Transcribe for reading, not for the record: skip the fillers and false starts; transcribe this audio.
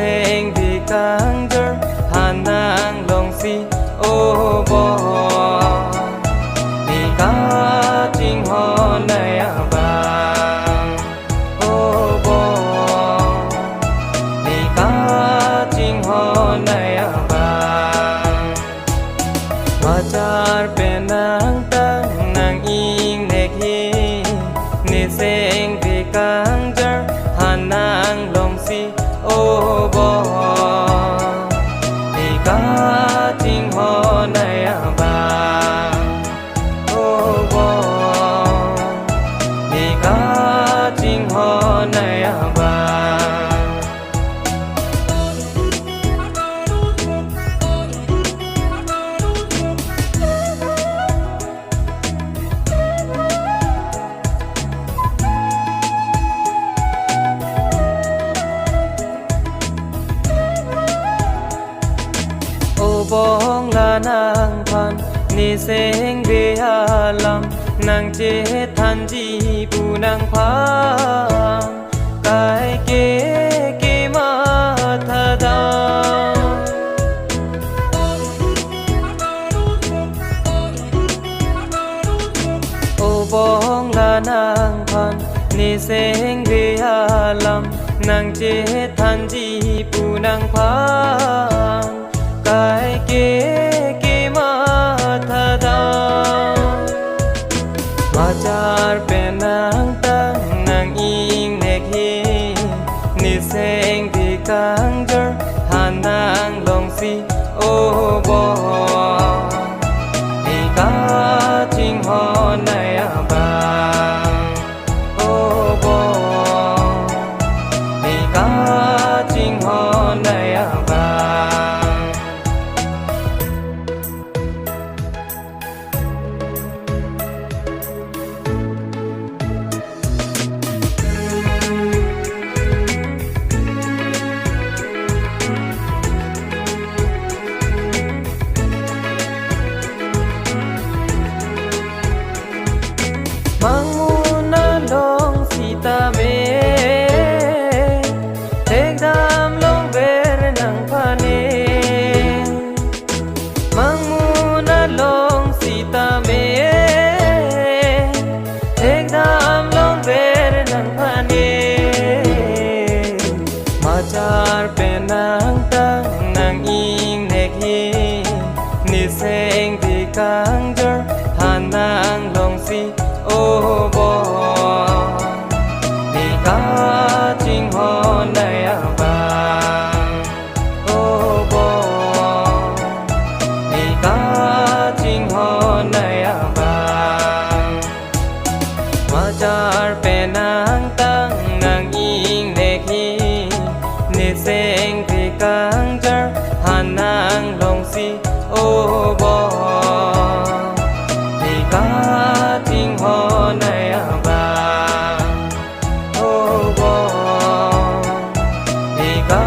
sen thì càng giờ hà nang lòng si ô bò thì cá chinh ho này à vàng ô bò thì cá chinh ho này à vàng mà char bên nang tang nang in ne khi ni sen thì càng giờ hà nang lòng si ô bò thì cá chinh ho này à vàng ô bò thì cá chinh ho này à vàng ô bóng là nàng phan ni sen về hà lam nàng chết than chi bu nàng phang cái kế mà tha da ô bóng là nàng phan ni sen về hà lam nàng chết than chi bu nàng phang cái kế mà tha da mà char bên nang tang nang in ne khi ni sen thì càng giờ hà nang lòng si ô bò thì cá chinh ho này à vàng ô bò thì cá chinh ho này à vàng manguna long sita me tek dam long ver nang phane manguna long sita me tek dam long ver nang phane ma char pe nang tang nang in ne khi ni sen thì càng giờ hà nang long si ô bò thì cá chinh ho này à vàng ô bò thì cá chinh ho này à vàng mà char pe nang tang nang in ne khi ni sen thì càng giờ hà nang lòng si ô bò thì cá chinh ho này à vàng ô bò thì cá